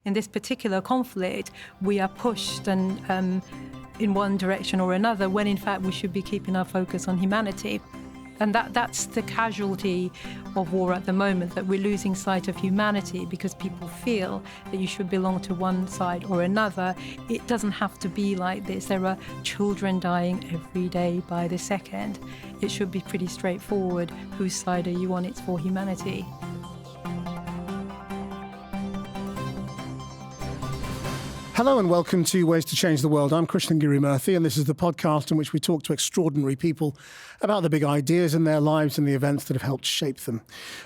in this particular conflict, we are pushed and in one direction or another, when in fact we should be keeping our focus on humanity. And that's the casualty of war at the moment, that we're losing sight of humanity because people feel that you should belong to one side or another. It doesn't have to be like this. There are children dying every day by the second. It should be pretty straightforward. Whose side are you on? It's for humanity. Hello and welcome to Ways to Change the World. I'm Krishnan Guru-Murthy, and this is the podcast in which we talk to extraordinary people about the big ideas in their lives and the events that have helped shape them.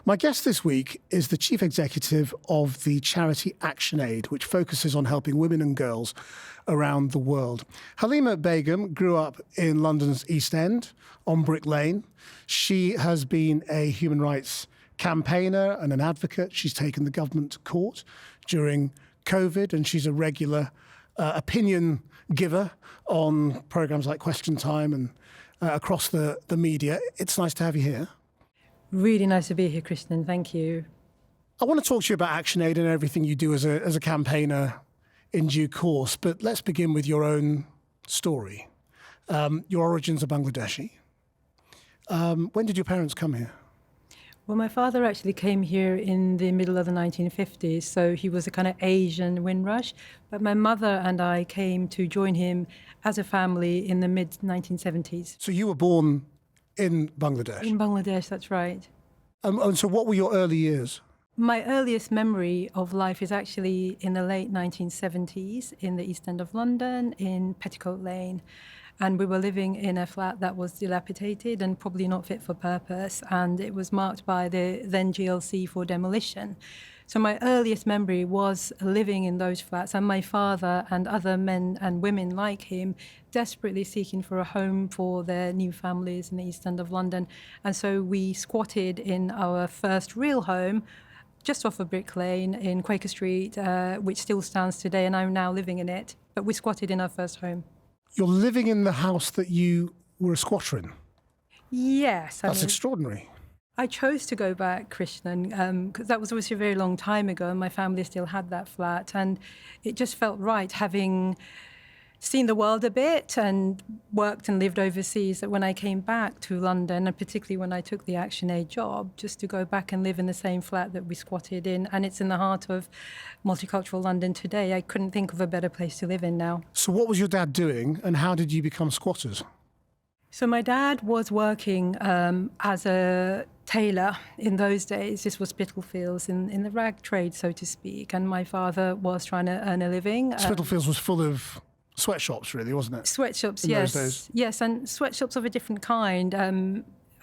My guest this week is the chief executive of the charity ActionAid, which focuses on helping women and girls around the world. Halima Begum grew up in London's East End on Brick Lane. She has been a human rights campaigner and an advocate. She's taken the government to court during COVID, and she's a regular opinion giver on programs like Question Time and across the media. It's nice to have you here. Really nice to be here, Krishnan. Thank you. I want to talk to you about ActionAid and everything you do as a campaigner in due course, but let's begin with your own story. Your origins are Bangladeshi. When did your parents come here? Well, my father actually came here in the middle of the 1950s, so he was a kind of Asian Windrush. But my mother and I came to join him as a family in the mid-1970s. So you were born in Bangladesh? In Bangladesh, that's right. And so what were your early years? My earliest memory of life is actually in the late 1970s in the East End of London, in Petticoat Lane. And we were living in a flat that was dilapidated and probably not fit for purpose. And it was marked by the then GLC for demolition. So my earliest memory was living in those flats, and my father and other men and women like him desperately seeking for a home for their new families in the East End of London. And so we squatted in our first real home, just off of Brick Lane in Quaker Street, which still stands today, and I'm now living in it. But we squatted in our first home. You're living in the house that you were a squatter in? Yes. That's extraordinary. I chose to go back, Krishnan, because that was obviously a very long time ago, and my family still had that flat. And it just felt right, having seen the world a bit and worked and lived overseas, that when I came back to London, and particularly when I took the ActionAid job, just to go back and live in the same flat that we squatted in. And it's in the heart of multicultural London today. I couldn't think of a better place to live in now. So what was your dad doing, and how did you become squatters? So my dad was working as a tailor in those days. This was Spitalfields in the rag trade, so to speak. And my father was trying to earn a living. Spitalfields was full of sweatshops, really, wasn't it? Sweatshops, yes. Those days. Yes, and sweatshops of a different kind.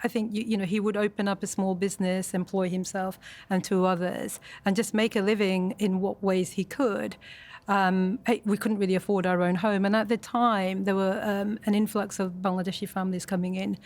I think, he would open up a small business, employ himself and two others, and just make a living in what ways he could. We couldn't really afford our own home. And at the time, there were an influx of Bangladeshi families coming in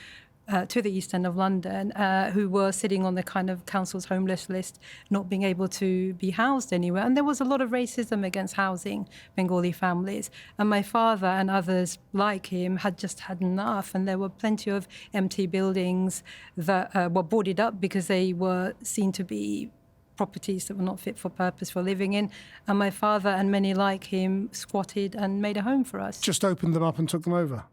to the East End of London who were sitting on the kind of council's homeless list, not being able to be housed anywhere. And there was a lot of racism against housing Bengali families. And my father and others like him had just had enough. And there were plenty of empty buildings that were boarded up because they were seen to be properties that were not fit for purpose for living in. And my father and many like him squatted and made a home for us. Just opened them up and took them over?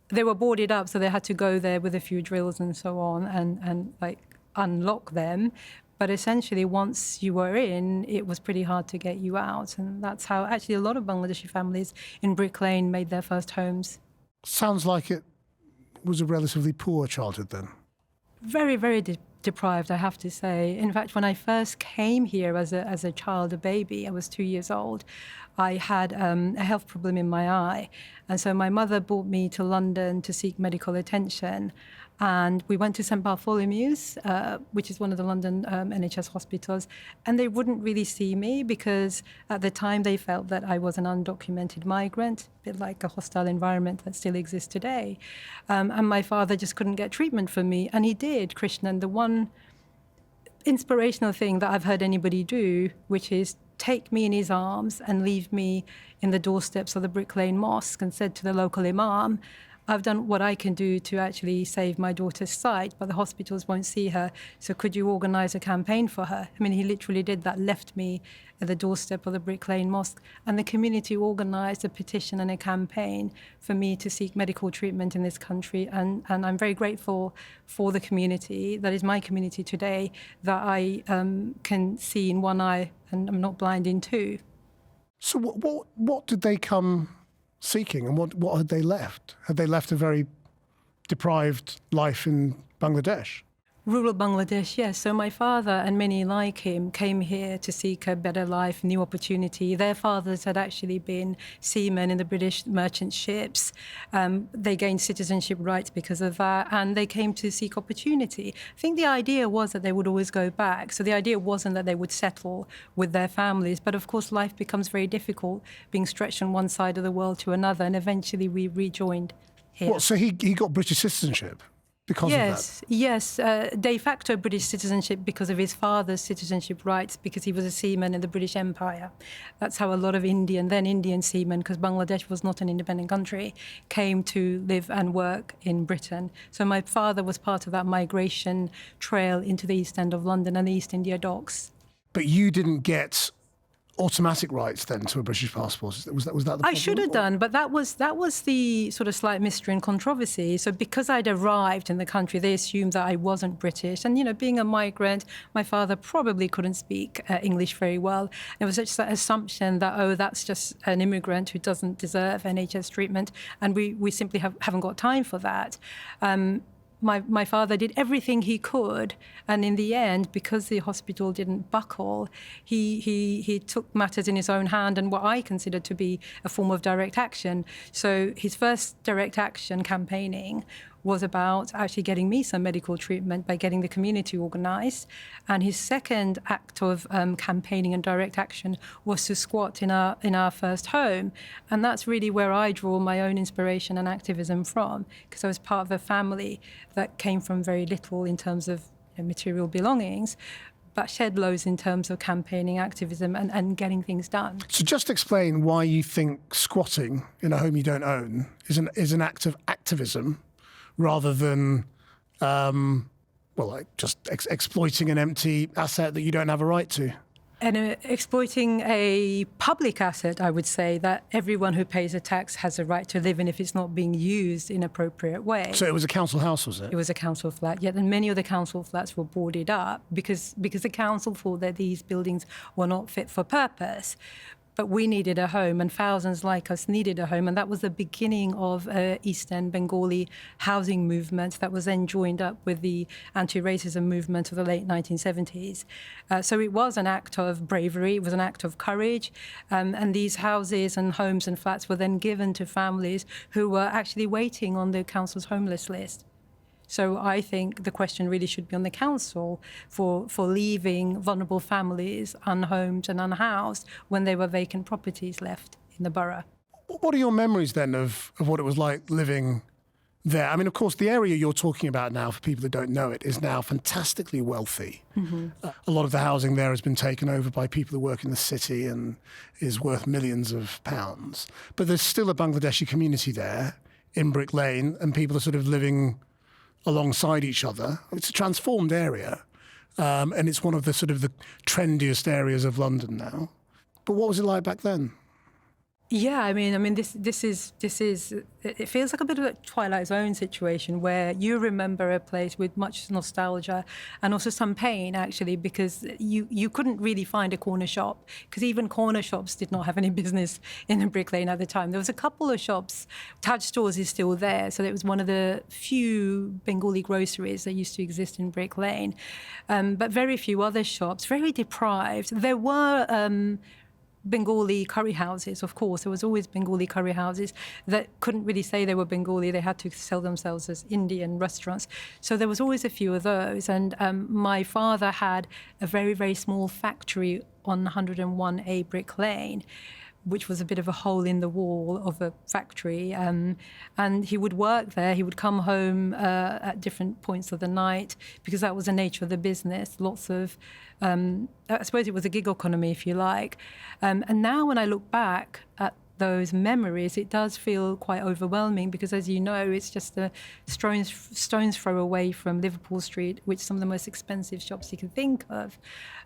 They were boarded up, so they had to go there with a few drills and so on and unlock them. But essentially, once you were in, it was pretty hard to get you out. And that's how actually a lot of Bangladeshi families in Brick Lane made their first homes. Sounds like it was a relatively poor childhood then. Very, very deprived, I have to say. In fact, when I first came here as a child, a baby, I was 2 years old, I had a health problem in my eye. And so my mother brought me to London to seek medical attention. And we went to St Bartholomew's, which is one of the London NHS hospitals, and they wouldn't really see me because at the time they felt that I was an undocumented migrant, a bit like a hostile environment that still exists today. And my father just couldn't get treatment for me, and he did, Krishnan. The one inspirational thing that I've heard anybody do, which is take me in his arms and leave me in the doorsteps of the Brick Lane Mosque, and said to the local imam, I've done what I can do to actually save my daughter's sight, but the hospitals won't see her. So could you organise a campaign for her? I mean, he literally did that, left me at the doorstep of the Brick Lane Mosque. And the community organised a petition and a campaign for me to seek medical treatment in this country. And I'm very grateful for the community, that is my community today, that I can see in one eye and I'm not blind in two. So what did they come seeking, and what had they left? Had they left a very deprived life in Bangladesh? Rural Bangladesh, yes. So my father and many like him came here to seek a better life, new opportunity. Their fathers had actually been seamen in the British merchant ships. They gained citizenship rights because of that, and they came to seek opportunity. I think the idea was that they would always go back. So the idea wasn't that they would settle with their families, but of course life becomes very difficult, being stretched from one side of the world to another, and eventually we rejoined here. What, so he got British citizenship? Because of that? Yes, de facto British citizenship because of his father's citizenship rights, because he was a seaman in the British Empire. That's how a lot of then Indian seamen, because Bangladesh was not an independent country, came to live and work in Britain. So my father was part of that migration trail into the East End of London and the East India Docks. But you didn't get automatic rights then to a British passport? Was that the problem? I should have done, but that was the sort of slight mystery and controversy. So because I'd arrived in the country, they assumed that I wasn't British. And, being a migrant, my father probably couldn't speak English very well. There was such that assumption that, that's just an immigrant who doesn't deserve NHS treatment. And we simply haven't got time for that. My father did everything he could, and in the end, because the hospital didn't buckle, he took matters in his own hand and what I considered to be a form of direct action. So his first direct action campaigning was about actually getting me some medical treatment by getting the community organised. And his second act of campaigning and direct action was to squat in our first home. And that's really where I draw my own inspiration and activism from, because I was part of a family that came from very little in terms of material belongings, but shed loads in terms of campaigning, activism, and getting things done. So just explain why you think squatting in a home you don't own is an act of activism, rather than, just exploiting an empty asset that you don't have a right to. And exploiting a public asset, I would say, that everyone who pays a tax has a right to live in if it's not being used in an appropriate way. So it was a council house, was it? It was a council flat, yet and many of the council flats were boarded up because the council thought that these buildings were not fit for purpose. But we needed a home, and thousands like us needed a home. And that was the beginning of East End Bengali housing movement that was then joined up with the anti-racism movement of the late 1970s. So it was an act of bravery, it was an act of courage. And these houses and homes and flats were then given to families who were actually waiting on the council's homeless list. So I think the question really should be on the council for leaving vulnerable families unhomed and unhoused when there were vacant properties left in the borough. What are your memories then of what it was like living there? I mean, of course, the area you're talking about now, for people that don't know it, is now fantastically wealthy. Mm-hmm. A lot of the housing there has been taken over by people who work in the city and is worth millions of pounds. But there's still a Bangladeshi community there in Brick Lane, and people are sort of living alongside each other. It's a transformed area, and it's one of the sort of the trendiest areas of London now. But what was it like back then? Yeah, I mean, this is. It feels like a bit of a Twilight Zone situation where you remember a place with much nostalgia and also some pain, actually, because you couldn't really find a corner shop, because even corner shops did not have any business in the Brick Lane at the time. There was a couple of shops. Taj Stores is still there, so it was one of the few Bengali groceries that used to exist in Brick Lane, but very few other shops. Very deprived. There were Bengali curry houses, of course. There was always Bengali curry houses that couldn't really say they were Bengali. They had to sell themselves as Indian restaurants. So there was always a few of those. And my father had a very, very small factory on 101A Brick Lane, which was a bit of a hole in the wall of a factory. And he would work there. He would come home at different points of the night, because that was the nature of the business. Lots of, I suppose it was a gig economy, if you like. And now when I look back at those memories, it does feel quite overwhelming because, as you know, it's just a stone's throw away from Liverpool Street, which is some of the most expensive shops you can think of.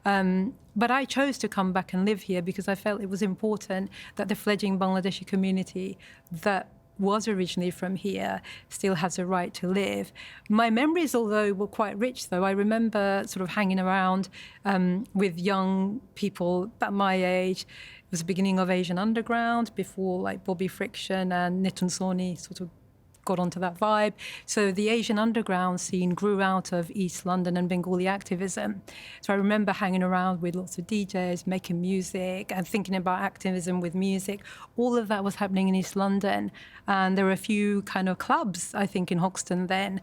But I chose to come back and live here because I felt it was important that the fledgling Bangladeshi community that was originally from here still has a right to live. My memories, although, were quite rich, though. I remember sort of hanging around with young people about my age. It was the beginning of Asian Underground, before like Bobby Friction and Nitin Sawhney sort of got onto that vibe. So the Asian Underground scene grew out of East London and Bengali activism. So I remember hanging around with lots of DJs, making music and thinking about activism with music. All of that was happening in East London. And there were a few kind of clubs, I think, in Hoxton then,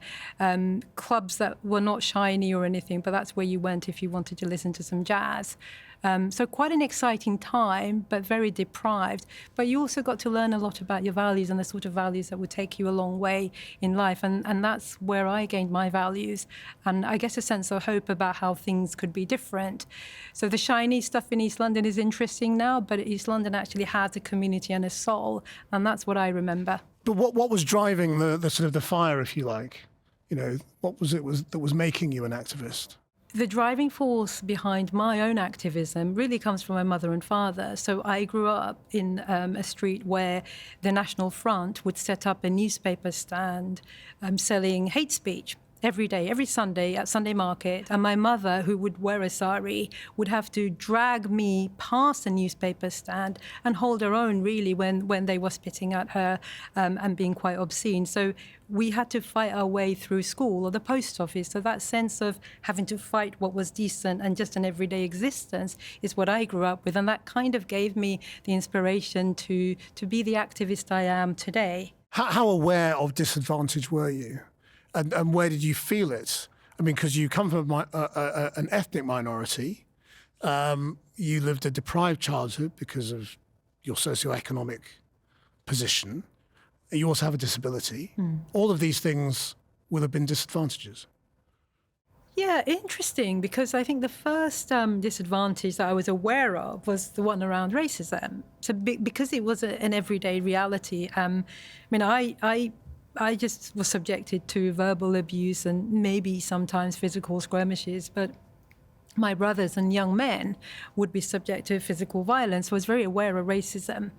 clubs that were not shiny or anything, but that's where you went if you wanted to listen to some jazz. So quite an exciting time, but very deprived. But you also got to learn a lot about your values and the sort of values that would take you a long way in life. And that's where I gained my values. And I guess a sense of hope about how things could be different. So the shiny stuff in East London is interesting now, but East London actually has a community and a soul. And that's what I remember. But what was driving the sort of the fire, if you like? You know, what was it that was making you an activist? The driving force behind my own activism really comes from my mother and father. So I grew up in a street where the National Front would set up a newspaper stand selling hate speech every day, every Sunday at Sunday market. And my mother, who would wear a sari, would have to drag me past the newspaper stand and hold her own, really, when they were spitting at her and being quite obscene. So we had to fight our way through school or the post office. So that sense of having to fight what was decent and just an everyday existence is what I grew up with. And that kind of gave me the inspiration to be the activist I am today. How aware of disadvantage were you? And where did you feel it? I mean, because you come from an ethnic minority, you lived a deprived childhood because of your socioeconomic position. You also have a disability. All of these things will have been disadvantages. Yeah, interesting, because I think the first disadvantage that I was aware of was the one around racism. So because it was an everyday reality, I just was subjected to verbal abuse and maybe sometimes physical skirmishes, but my brothers and young men would be subject to physical violence. So I was very aware of racism.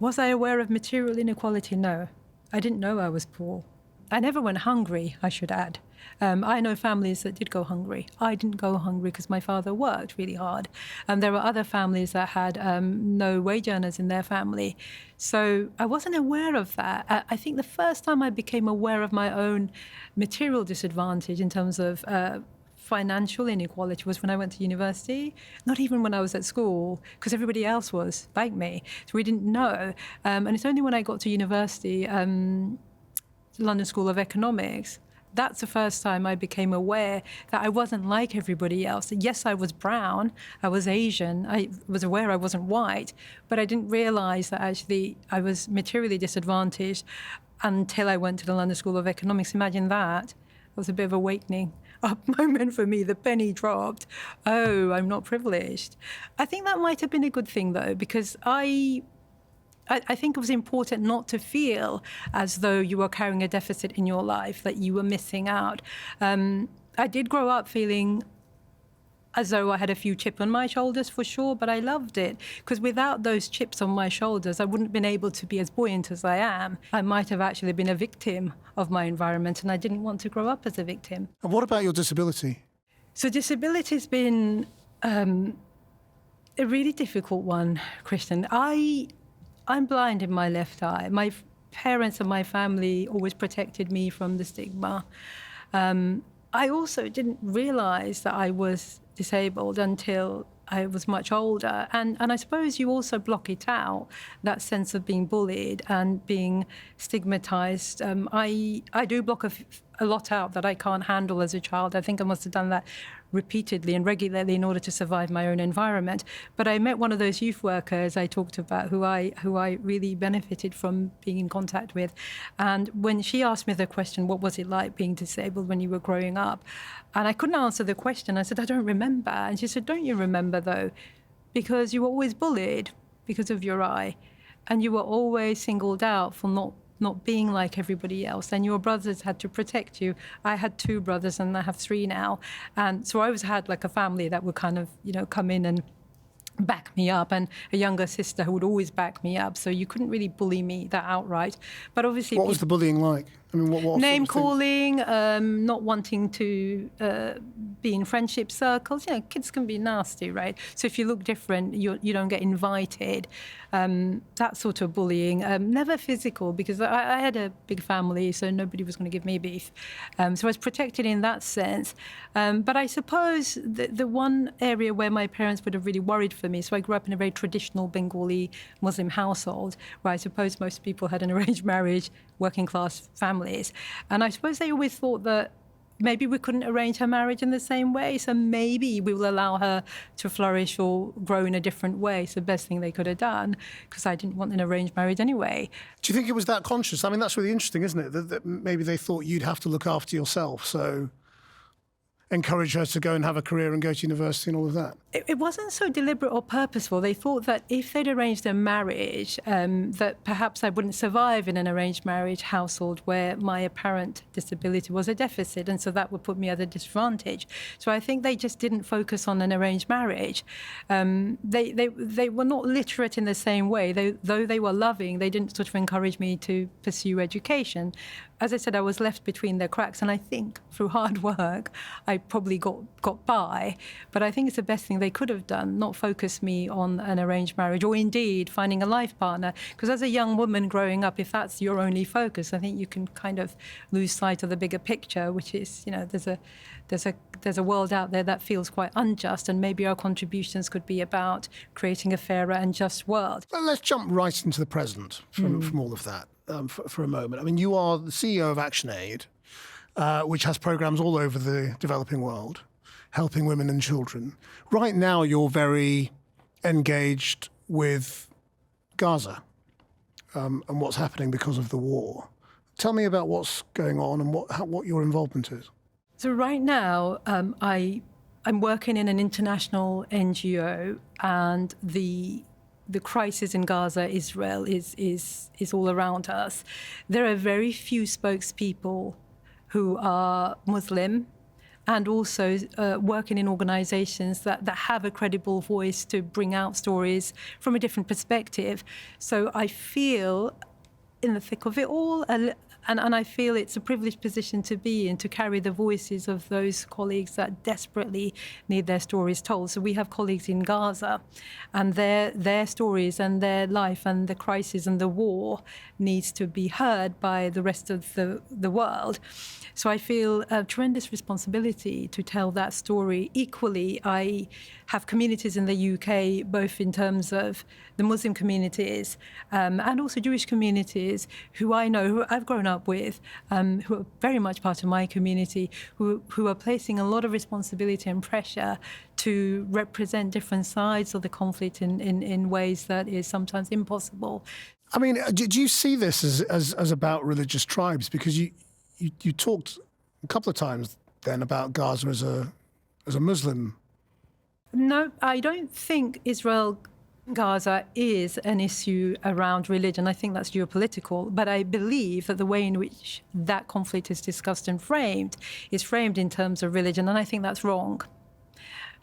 Was I aware of material inequality? No. I didn't know I was poor. I never went hungry, I should add. I know families that did go hungry. I didn't go hungry because my father worked really hard. And there were other families that had no wage earners in their family. So I wasn't aware of that. I think the first time I became aware of my own material disadvantage in terms of financial inequality was when I went to university, not even when I was at school, because everybody else was like me. So we didn't know. And it's only when I got to university, London School of Economics, that's the first time I became aware that I wasn't like everybody else. Yes, I was brown, I was Asian, I was aware I wasn't white, but I didn't realise that actually I was materially disadvantaged until I went to the London School of Economics. Imagine that. It was a bit of a wakening up moment for me. The penny dropped. Oh, I'm not privileged. I think that might have been a good thing, though, because I think it was important not to feel as though you were carrying a deficit in your life, that you were missing out. I did grow up feeling as though I had a few chips on my shoulders, for sure, but I loved it, because without those chips on my shoulders, I wouldn't have been able to be as buoyant as I am. I might have actually been a victim of my environment, and I didn't want to grow up as a victim. And what about your disability? So disability has been a really difficult one, Krishnan. I'm blind in my left eye. My parents and my family always protected me from the stigma. I also didn't realise that I was disabled until I was much older. And I suppose you also block it out, that sense of being bullied and being stigmatised. I do block a lot out that I can't handle as a child. I think I must have done that repeatedly and regularly in order to survive my own environment. But I met one of those youth workers I talked about who I really benefited from being in contact with. And when she asked me the question, what was it like being disabled when you were growing up? And I couldn't answer the question. I said, I don't remember. And she said, don't you remember, though? Because you were always bullied because of your eye. and you were always singled out for not being like everybody else, and your brothers had to protect you. I had 2 brothers and I have 3 now. And so I always had like a family that would kind of, come in and back me up, and a younger sister who would always back me up. So you couldn't really bully me that outright. But obviously... What was the bullying like? I mean, what name sort of calling, not wanting to be in friendship circles. Kids can be nasty, right? So if you look different, you don't get invited. That sort of bullying. Never physical, because I had a big family, so nobody was going to give me beef. So I was protected in that sense. But I suppose the one area where my parents would have really worried for me, so I grew up in a very traditional Bengali Muslim household, where I suppose most people had an arranged marriage, working class families. And I suppose they always thought that maybe we couldn't arrange her marriage in the same way, so maybe we will allow her to flourish or grow in a different way. It's the best thing they could have done, because I didn't want an arranged marriage anyway. Do you think it was that conscious? I mean, that's really interesting, isn't it? That maybe they thought you'd have to look after yourself, so encourage her to go and have a career and go to university and all of that? It wasn't so deliberate or purposeful. They thought that if they'd arranged a marriage, that perhaps I wouldn't survive in an arranged marriage household where my apparent disability was a deficit, and so that would put me at a disadvantage. So I think they just didn't focus on an arranged marriage. They were not literate in the same way. Though they were loving, they didn't sort of encourage me to pursue education. As I said, I was left between their cracks, and I think through hard work, I probably got by. But I think it's the best thing they could have done, not focus me on an arranged marriage, or indeed finding a life partner. Because as a young woman growing up, if that's your only focus, I think you can kind of lose sight of the bigger picture, which is, there's a world out there that feels quite unjust, and maybe our contributions could be about creating a fairer and just world. Well, let's jump right into the present from all of that for a moment. I mean, you are the CEO of ActionAid, which has programs all over the developing world, helping women and children. Right now, you're very engaged with Gaza and what's happening because of the war. Tell me about what's going on and what your involvement is. So right now, I'm working in an international NGO, and the crisis in Gaza, Israel, is all around us. There are very few spokespeople who are Muslim, and also working in organizations that have a credible voice to bring out stories from a different perspective. So I feel in the thick of it all, and I feel it's a privileged position to be in, to carry the voices of those colleagues that desperately need their stories told. So we have colleagues in Gaza, and their stories and their life and the crisis and the war needs to be heard by the rest of the world. So I feel a tremendous responsibility to tell that story. Equally, I have communities in the UK, both in terms of the Muslim communities and also Jewish communities who I know, who I've grown up with, who are very much part of my community, who are placing a lot of responsibility and pressure to represent different sides of the conflict in ways that is sometimes impossible. I mean, do you see this as about religious tribes? Because you talked a couple of times then about Gaza as a Muslim. No, I don't think Israel-Gaza is an issue around religion. I think that's geopolitical. But I believe that the way in which that conflict is discussed and framed is framed in terms of religion, and I think that's wrong.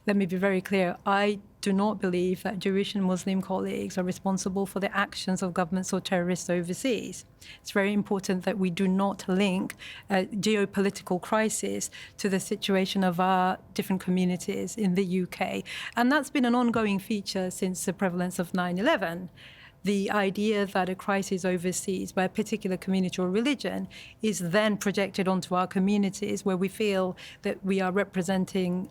Let me be very clear. I do not believe that Jewish and Muslim colleagues are responsible for the actions of governments or terrorists overseas. It's very important that we do not link a geopolitical crisis to the situation of our different communities in the UK. And that's been an ongoing feature since the prevalence of 9/11. The idea that a crisis overseas by a particular community or religion is then projected onto our communities, where we feel that we are representing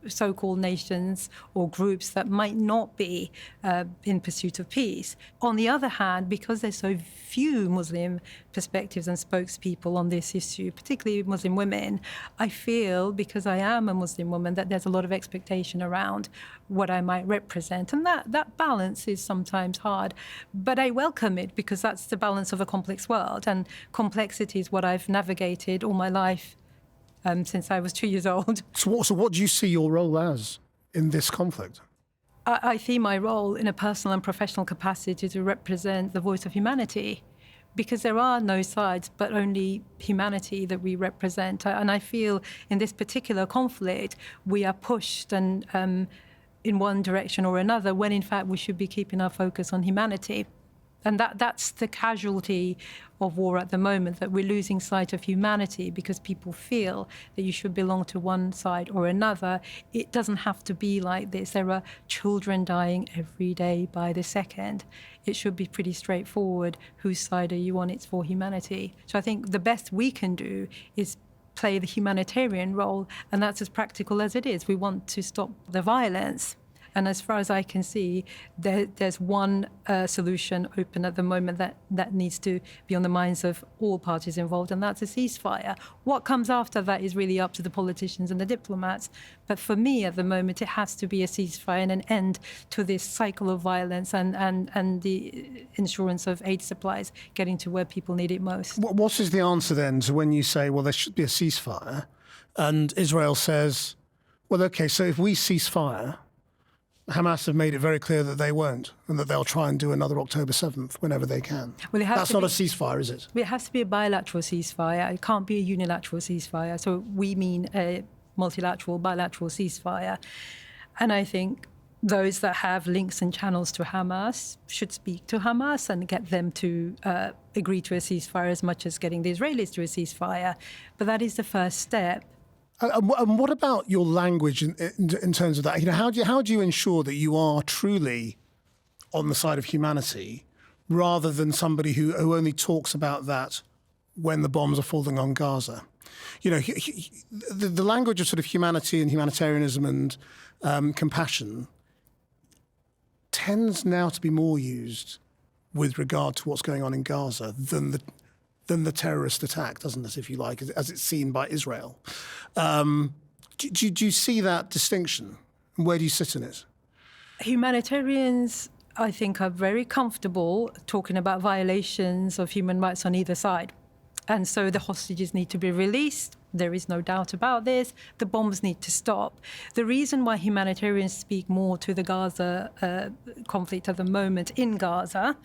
so-called nations or groups that might not be in pursuit of peace. On the other hand, because there's so few Muslim perspectives and spokespeople on this issue, particularly Muslim women, I feel, because I am a Muslim woman, that there's a lot of expectation around what I might represent. And that balance is sometimes hard. But I welcome it, because that's the balance of a complex world. And complexity is what I've navigated all my life since I was 2 years old. So what do you see your role as in this conflict? I see my role in a personal and professional capacity to represent the voice of humanity, because there are no sides, but only humanity that we represent. And I feel in this particular conflict, we are pushed and in one direction or another, when in fact we should be keeping our focus on humanity. And that's the casualty of war at the moment, that we're losing sight of humanity because people feel that you should belong to one side or another. It doesn't have to be like this. There are children dying every day by the second. It should be pretty straightforward. Whose side are you on? It's for humanity. So I think the best we can do is play the humanitarian role, and that's as practical as it is. We want to stop the violence. And as far as I can see, there's one solution open at the moment that needs to be on the minds of all parties involved, and that's a ceasefire. What comes after that is really up to the politicians and the diplomats. But for me, at the moment, it has to be a ceasefire and an end to this cycle of violence and the insurance of aid supplies getting to where people need it most. What is the answer then to when you say, well, there should be a ceasefire, and Israel says, well, OK, so if we cease fire, Hamas have made it very clear that they won't, and that they'll try and do another October 7th whenever they can. Well, that's not a ceasefire, is it? It has to be a bilateral ceasefire. It can't be a unilateral ceasefire. So we mean a multilateral, bilateral ceasefire. And I think those that have links and channels to Hamas should speak to Hamas and get them to agree to a ceasefire, as much as getting the Israelis to a ceasefire. But that is the first step. And what about your language in terms of that? You know, how do you ensure that you are truly on the side of humanity, rather than somebody who only talks about that when the bombs are falling on Gaza? You know, the language of sort of humanity and humanitarianism and compassion tends now to be more used with regard to what's going on in Gaza than the terrorist attack, doesn't it, if you like, as it's seen by Israel. Do you see that distinction? And where do you sit in it? Humanitarians, I think, are very comfortable talking about violations of human rights on either side. And so the hostages need to be released. There is no doubt about this. The bombs need to stop. The reason why humanitarians speak more to the Gaza conflict at the moment in Gaza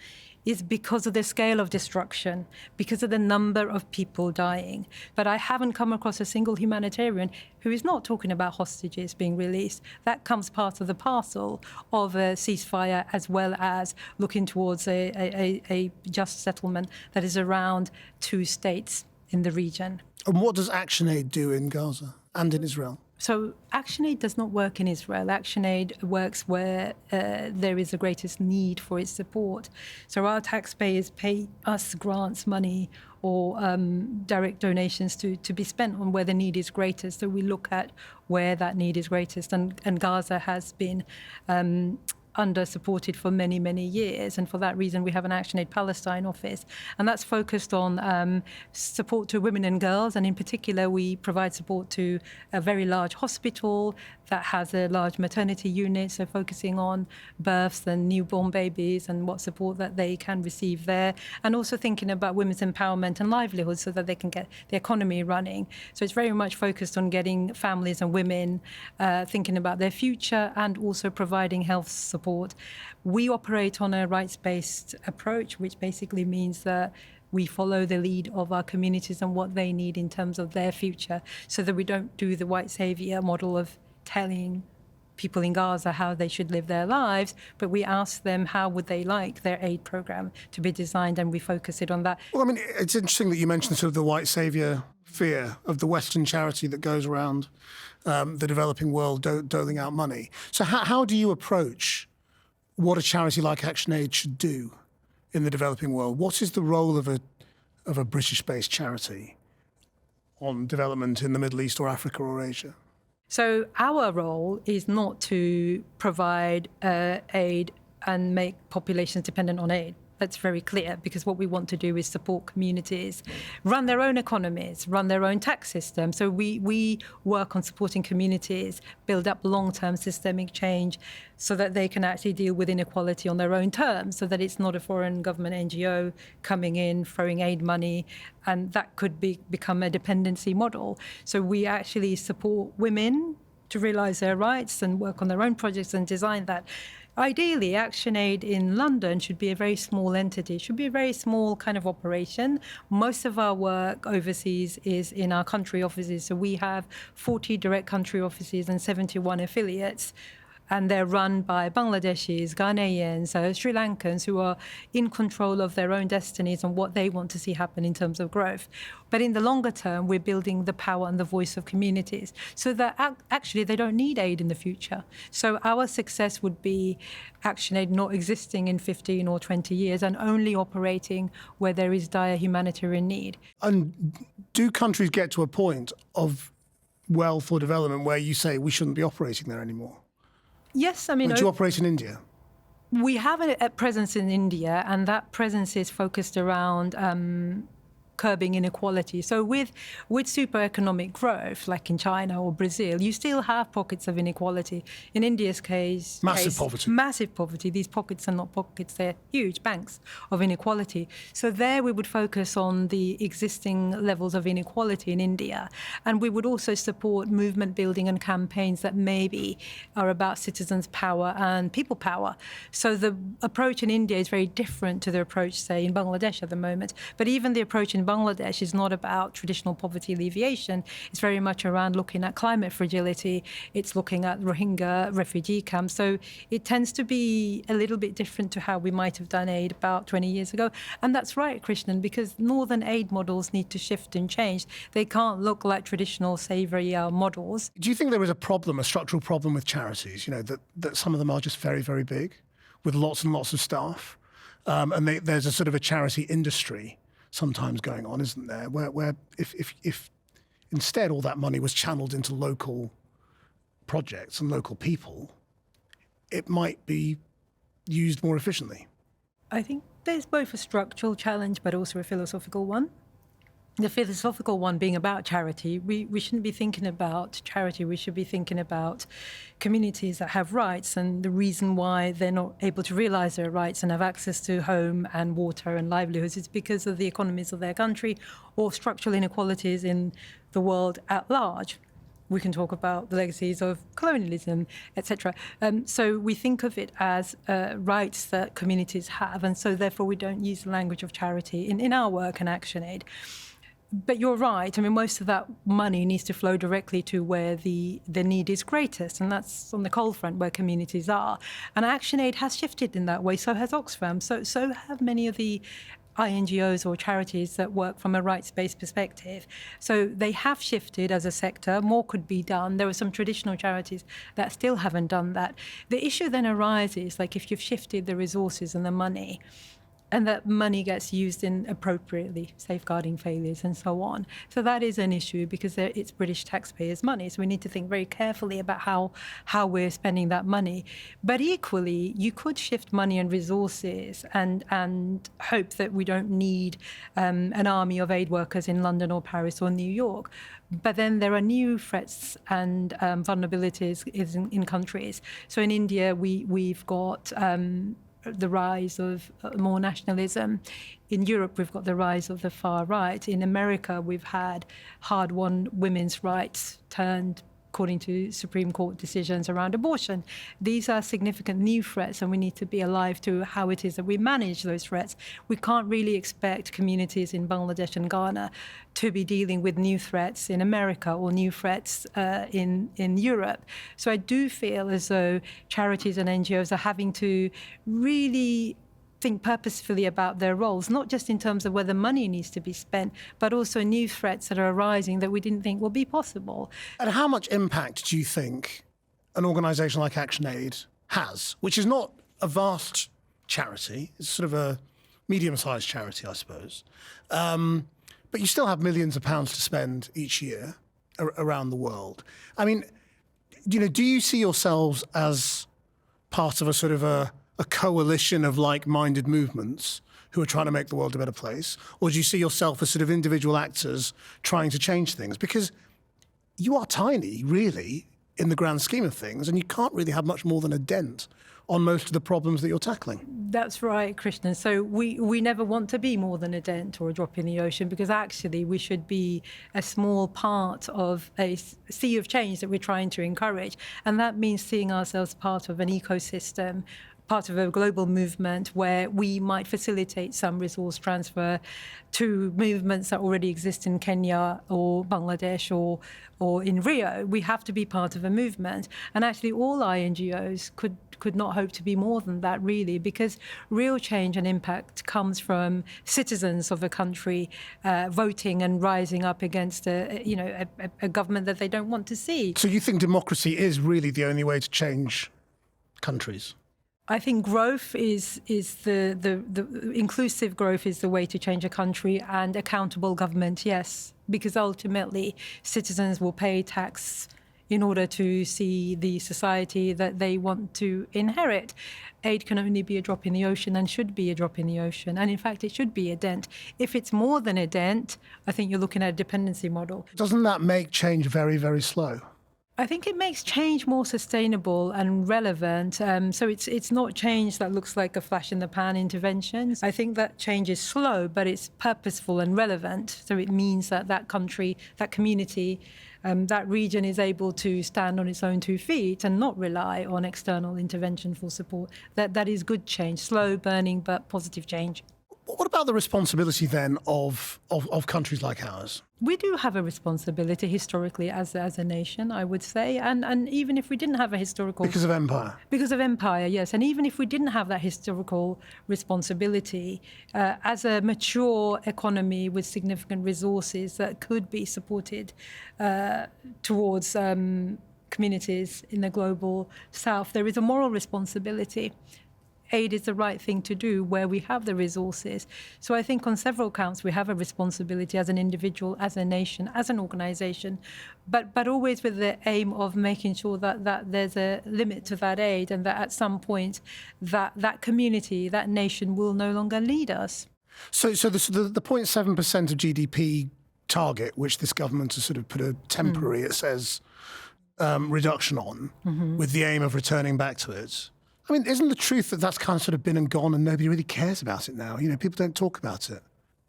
is because of the scale of destruction, because of the number of people dying. But I haven't come across a single humanitarian who is not talking about hostages being released. That comes part of the parcel of a ceasefire, as well as looking towards a just settlement that is around two states in the region. And what does ActionAid do in Gaza and in Israel? So ActionAid does not work in Israel. ActionAid works where there is the greatest need for its support. So our taxpayers pay us grants money or direct donations to be spent on where the need is greatest. So we look at where that need is greatest. And Gaza has been under-supported for many, many years. And for that reason, we have an ActionAid Palestine office. And that's focused on support to women and girls. And in particular, we provide support to a very large hospital that has a large maternity unit, so focusing on births and newborn babies and what support that they can receive there. And also thinking about women's empowerment and livelihood so that they can get the economy running. So it's very much focused on getting families and women thinking about their future, and also providing health support. We operate on a rights-based approach, which basically means that we follow the lead of our communities and what they need in terms of their future, so that we don't do the white savior model of telling people in Gaza how they should live their lives, but we ask them how would they like their aid program to be designed, and we focus it on that. Well, I mean, it's interesting that you mentioned sort of the white savior fear of the Western charity that goes around the developing world doling out money. So how do you approach what a charity like ActionAid should do in the developing world? What is the role of a British-based charity on development in the Middle East or Africa or Asia? So our role is not to provide aid and make populations dependent on aid. That's very clear, because what we want to do is support communities, run their own economies, run their own tax system. So we work on supporting communities, build up long-term systemic change so that they can actually deal with inequality on their own terms, so that it's not a foreign government NGO coming in, throwing aid money, and that could become a dependency model. So we actually support women to realise their rights and work on their own projects and design that. Ideally, ActionAid in London should be a very small entity, should be a very small kind of operation. Most of our work overseas is in our country offices. So we have 40 direct country offices and 71 affiliates. And they're run by Bangladeshis, Ghanaians, Sri Lankans who are in control of their own destinies and what they want to see happen in terms of growth. But in the longer term, we're building the power and the voice of communities so that actually they don't need aid in the future. So our success would be ActionAid not existing in 15 or 20 years and only operating where there is dire humanitarian need. And do countries get to a point of wealth or development where you say we shouldn't be operating there anymore? Yes, I mean... Do you operate in India? We have a presence in India, and that presence is focused around curbing inequality. So with super economic growth, like in China or Brazil, you still have pockets of inequality. In India's case... Massive poverty. Massive poverty. These pockets are not pockets, they're huge banks of inequality. So there we would focus on the existing levels of inequality in India. And we would also support movement building and campaigns that maybe are about citizens' power and people power. So the approach in India is very different to the approach, say, in Bangladesh at the moment. But even the approach in Bangladesh is not about traditional poverty alleviation. It's very much around looking at climate fragility. It's looking at Rohingya refugee camps. So it tends to be a little bit different to how we might have done aid about 20 years ago. And that's right, Krishnan, because northern aid models need to shift and change. They can't look like traditional savoury models. Do you think there is a problem, a structural problem with charities, that some of them are just very, very big with lots and lots of staff? And there's a sort of a charity industry sometimes going on, isn't there? Where if instead all that money was channeled into local projects and local people, it might be used more efficiently. I think there's both a structural challenge but also a philosophical one. The philosophical one being about charity. We shouldn't be thinking about charity. We should be thinking about communities that have rights, and the reason why they're not able to realise their rights and have access to home and water and livelihoods is because of the economies of their country or structural inequalities in the world at large. We can talk about the legacies of colonialism, etc. So we think of it as rights that communities have, and so therefore we don't use the language of charity in our work and ActionAid. But you're right. I mean, most of that money needs to flow directly to where the need is greatest, and that's on the coal front where communities are. And ActionAid has shifted in that way, so has Oxfam, so have many of the INGOs or charities that work from a rights-based perspective. So they have shifted as a sector. More could be done. There are some traditional charities that still haven't done that. The issue then arises, like if you've shifted the resources and the money, and that money gets used inappropriately, safeguarding failures and so on. So that is an issue because it's British taxpayers' money. So we need to think very carefully about how we're spending that money. But equally, you could shift money and resources and hope that we don't need an army of aid workers in London or Paris or New York. But then there are new threats and vulnerabilities in countries. So in India, we've got the rise of more nationalism. In Europe, we've got the rise of the far right. In America, we've had hard-won women's rights turned, according to Supreme Court decisions around abortion. These are significant new threats, and we need to be alive to how it is that we manage those threats. We can't really expect communities in Bangladesh and Ghana to be dealing with new threats in America or new threats in Europe. So I do feel as though charities and NGOs are having to really think purposefully about their roles, not just in terms of whether money needs to be spent, but also new threats that are arising that we didn't think would be possible. And how much impact do you think an organisation like ActionAid has, which is not a vast charity, it's sort of a medium-sized charity, I suppose, but you still have millions of pounds to spend each year around the world. I mean, do you see yourselves as part of a sort of a coalition of like-minded movements who are trying to make the world a better place? Or do you see yourself as sort of individual actors trying to change things? Because you are tiny, really, in the grand scheme of things, and you can't really have much more than a dent on most of the problems that you're tackling. That's right, Krishnan. So we never want to be more than a dent or a drop in the ocean, because actually we should be a small part of a sea of change that we're trying to encourage. And that means seeing ourselves part of an ecosystem, part of a global movement where we might facilitate some resource transfer to movements that already exist in Kenya or Bangladesh or in Rio. We have to be part of a movement. And actually all our NGOs could not hope to be more than that, really, because real change and impact comes from citizens of a country voting and rising up against a government that they don't want to see. So you think democracy is really the only way to change countries? I think growth is the inclusive growth is the way to change a country, and accountable government, yes, because ultimately citizens will pay tax in order to see the society that they want to inherit. Aid can only be a drop in the ocean and should be a drop in the ocean. And in fact, it should be a dent. If it's more than a dent, I think you're looking at a dependency model. Doesn't that make change very, very slow? I think it makes change more sustainable and relevant. So it's not change that looks like a flash in the pan intervention. I think that change is slow, but it's purposeful and relevant. So it means that that country, that community, that region is able to stand on its own 2 feet and not rely on external intervention for support. That is good change, slow burning but positive change. What about the responsibility then of countries like ours? We do have a responsibility historically as a nation, I would say, and even if we didn't have a historical... Because of empire? Because of empire, yes. And even if we didn't have that historical responsibility, as a mature economy with significant resources that could be supported towards communities in the global south, there is a moral responsibility. Aid is the right thing to do where we have the resources. So I think on several counts we have a responsibility as an individual, as a nation, as an organization, but always with the aim of making sure that there's a limit to that aid, and that at some point that community, that nation will no longer lead us. So the 0.7% of GDP target, which this government has sort of put a temporary, it says, reduction on, with the aim of returning back to it. I mean, isn't the truth that that's kind of sort of been and gone and nobody really cares about it now? You know, people don't talk about it.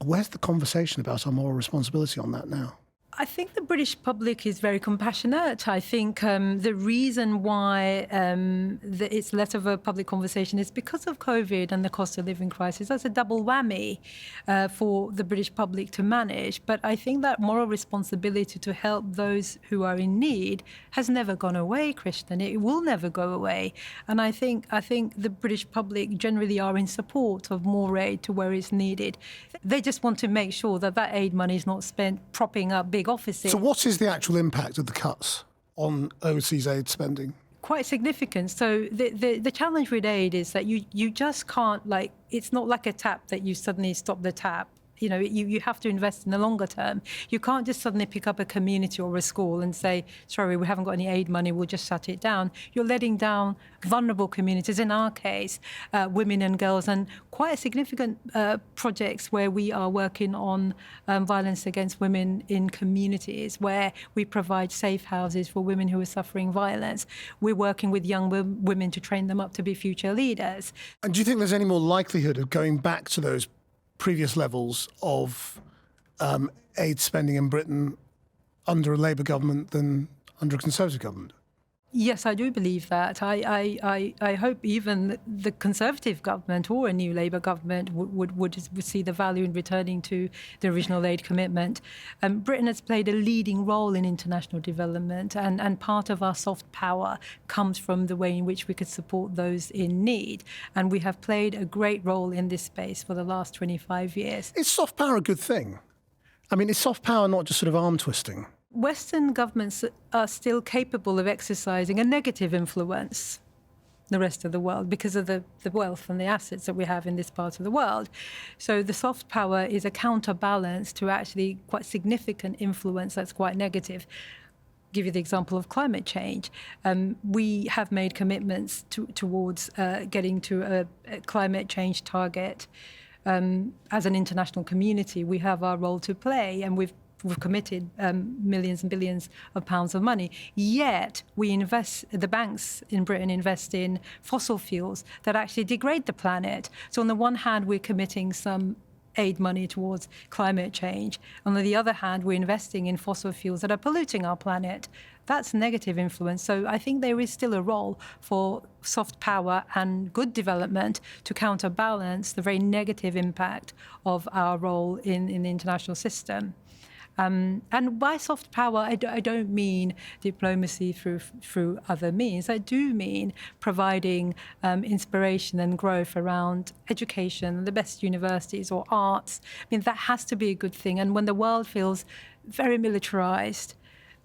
Where's the conversation about our moral responsibility on that now? I think the British public is very compassionate. I think the reason why it's less of a public conversation is because of COVID and the cost of living crisis. That's a double whammy for the British public to manage. But I think that moral responsibility to help those who are in need has never gone away, Krishnan. It will never go away. And I think the British public generally are in support of more aid to where it's needed. They just want to make sure that that aid money is not spent propping up big offices. So what is the actual impact of the cuts on overseas aid spending? Quite significant. So the challenge with aid is that you just can't, it's not like a tap that you suddenly stop the tap. You know, you have to invest in the longer term. You can't just suddenly pick up a community or a school and say, sorry, we haven't got any aid money, we'll just shut it down. You're letting down vulnerable communities, in our case, women and girls, and quite significant projects where we are working on violence against women in communities, where we provide safe houses for women who are suffering violence. We're working with young women to train them up to be future leaders. And do you think there's any more likelihood of going back to those previous levels of aid spending in Britain under a Labour government than under a Conservative government? Yes, I do believe that. I hope even the Conservative government or a new Labour government would see the value in returning to the original aid commitment. Britain has played a leading role in international development, and part of our soft power comes from the way in which we could support those in need. And we have played a great role in this space for the last 25 years. Is soft power a good thing? I mean, is soft power not just sort of arm twisting? Western governments are still capable of exercising a negative influence the rest of the world because of the wealth and the assets that we have in this part of the world. So the soft power is a counterbalance to actually quite significant influence that's quite negative. I'll give you the example of climate change. We have made commitments towards getting to a climate change target. As an international community, we have our role to play, and we've we've committed millions and billions of pounds of money. Yet the banks in Britain invest in fossil fuels that actually degrade the planet. So on the one hand, we're committing some aid money towards climate change. On the other hand, we're investing in fossil fuels that are polluting our planet. That's negative influence. So I think there is still a role for soft power and good development to counterbalance the very negative impact of our role in the international system. And by soft power, I don't mean diplomacy through other means. I do mean providing inspiration and growth around education, the best universities or arts. I mean, that has to be a good thing. And when the world feels very militarized,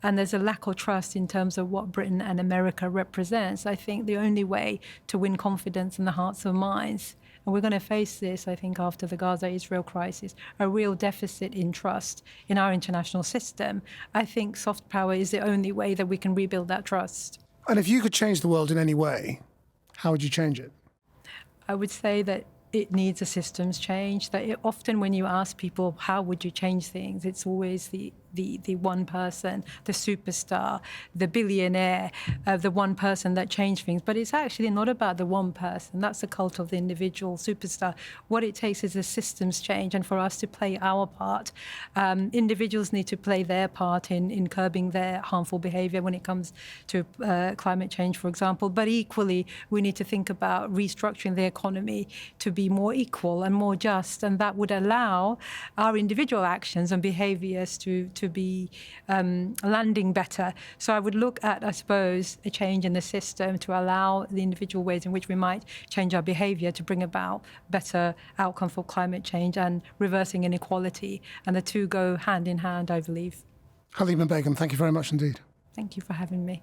and there's a lack of trust in terms of what Britain and America represents, I think the only way to win confidence in the hearts and minds, and we're going to face this, I think, after the Gaza-Israel crisis, a real deficit in trust in our international system. I think soft power is the only way that we can rebuild that trust. And if you could change the world in any way, how would you change it? I would say that it needs a systems change. Often when you ask people, how would you change things, it's always the one person, the superstar, the billionaire, the one person that changed things. But it's actually not about the one person. That's the cult of the individual superstar. What it takes is a systems change, and for us to play our part. Individuals need to play their part in curbing their harmful behavior when it comes to climate change, for example. But equally, we need to think about restructuring the economy to be more equal and more just, and that would allow our individual actions and behaviors to be landing better. So I would look at, I suppose, a change in the system to allow the individual ways in which we might change our behavior to bring about better outcome for climate change and reversing inequality. And the two go hand in hand, I believe. Halima Begum, thank you very much indeed. Thank you for having me.